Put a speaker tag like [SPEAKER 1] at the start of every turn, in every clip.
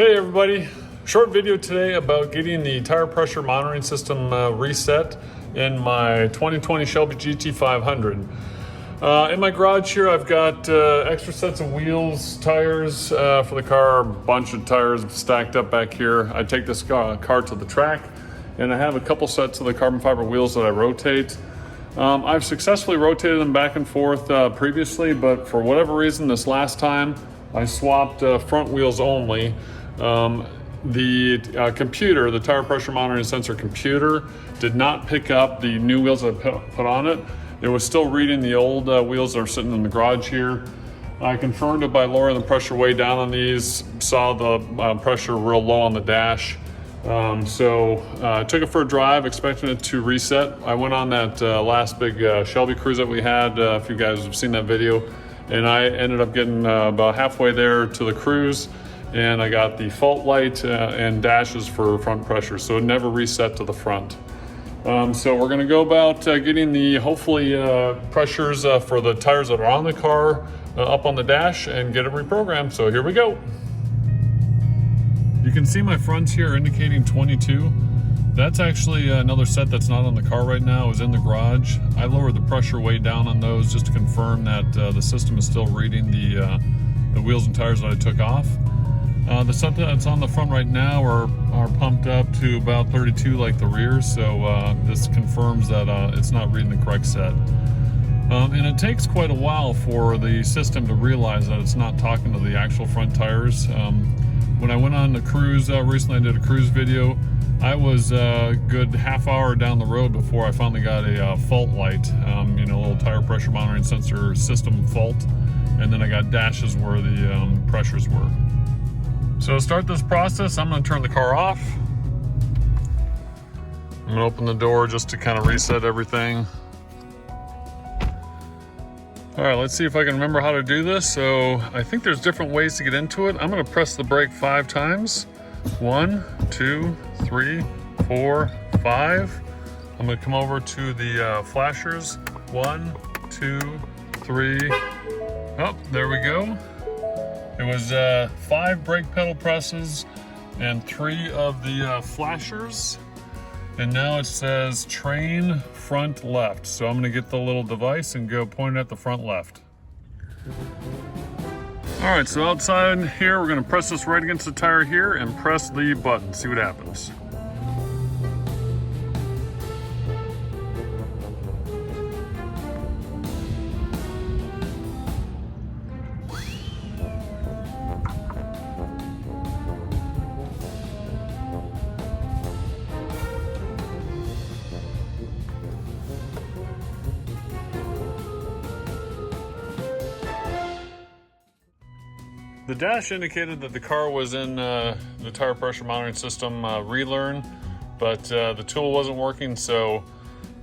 [SPEAKER 1] Hey everybody, short video today about getting the tire pressure monitoring system reset in my 2020 Shelby GT500. In my garage here I've got extra sets of wheels, tires for the car, a bunch of tires stacked up back here. I take this car to the track and I have a couple sets of the carbon fiber wheels that I rotate. I've successfully rotated them back and forth previously, but for whatever reason this last time I swapped front wheels only. The computer, the tire pressure monitoring sensor computer, did not pick up the new wheels I put on it. It was still reading the old wheels that are sitting in the garage here. I confirmed it by lowering the pressure way down on these, saw the pressure real low on the dash. So I took it for a drive, expecting it to reset. I went on that last big Shelby cruise that we had, if you guys have seen that video, and I ended up getting about halfway there to the cruise, and I got the fault light and dashes for front pressure, so it never reset to the front. So we're gonna go about getting the, hopefully, pressures for the tires that are on the car up on the dash and get it reprogrammed, so here we go. You can see my fronts here indicating 22. That's actually another set that's not on the car right now, is in the garage. I lowered the pressure way down on those just to confirm that the system is still reading the wheels and tires that I took off. The set that's on the front right now are pumped up to about 32 like the rear, so this confirms that it's not reading the correct set. And it takes quite a while for the system to realize that it's not talking to the actual front tires. When I went on the cruise recently, I did a cruise video. I was a good half hour down the road before I finally got a fault light, a little tire pressure monitoring sensor system fault, and then I got dashes where the pressures were. So to start this process, I'm going to turn the car off. I'm going to open the door just to kind of reset everything. All right, let's see if I can remember how to do this. So I think there's different ways to get into it. I'm going to press the brake 5 times. 1, 2, 3, 4, 5. I'm going to come over to the flashers. 1, 2, 3. Oh, there we go. It was 5 brake pedal presses and 3 of the flashers. And now it says train front left. So I'm gonna get the little device and go point it at the front left. All right, so outside here, we're gonna press this right against the tire here and press the button, see what happens. The dash indicated that the car was in the tire pressure monitoring system relearn, but the tool wasn't working, so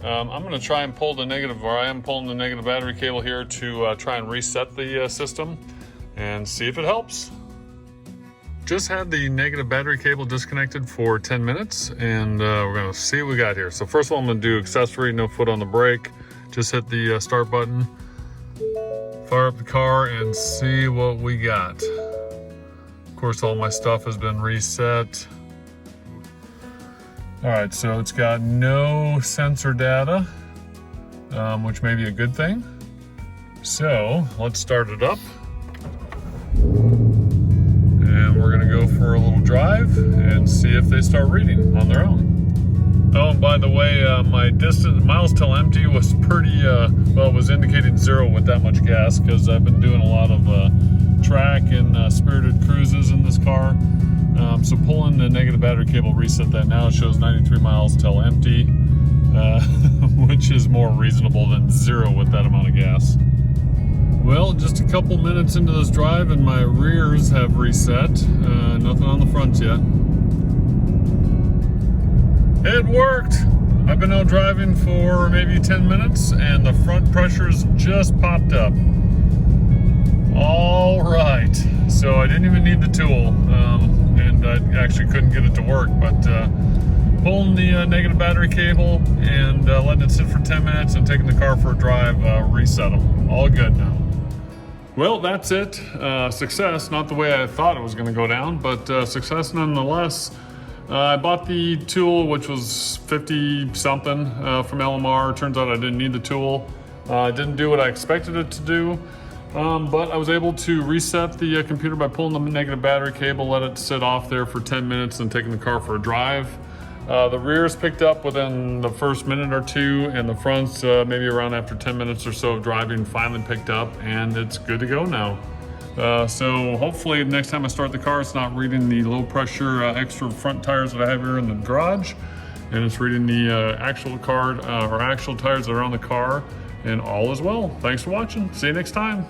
[SPEAKER 1] I'm going to try and pull the negative, or I am pulling the negative battery cable here to try and reset the system and see if it helps. Just had the negative battery cable disconnected for 10 minutes, and we're going to see what we got here. So first of all, I'm going to do accessory, no foot on the brake, just hit the start button. Fire up the car and see what we got. Of course, all my stuff has been reset. All right, so it's got no sensor data, which may be a good thing. So let's start it up. And we're gonna go for a little drive and see if they start reading on their own. Oh, and by the way, my distance, miles till empty, was pretty, well, it was indicating 0 with that much gas, because I've been doing a lot of track and spirited cruises in this car. So pulling the negative battery cable reset that. Now it shows 93 miles till empty, which is more reasonable than 0 with that amount of gas. Well, just a couple minutes into this drive and my rears have reset. Nothing on the front yet. It worked! I've been out driving for maybe 10 minutes and the front pressures just popped up. All right, so I didn't even need the tool, and I actually couldn't get it to work, but pulling the negative battery cable and letting it sit for 10 minutes and taking the car for a drive reset them. All good now. Well, that's it. Success, not the way I thought it was going to go down, but success nonetheless. I bought the tool, which was 50 something from LMR. Turns out I didn't need the tool. It didn't do what I expected it to do, but I was able to reset the computer by pulling the negative battery cable, let it sit off there for 10 minutes and taking the car for a drive. The rears picked up within the first minute or two, and the fronts maybe around after 10 minutes or so of driving finally picked up, and it's good to go now. So hopefully next time I start the car, it's not reading the low pressure extra front tires that I have here in the garage, and it's reading the actual car or actual tires that are on the car, and all is well. Thanks for watching. See you next time.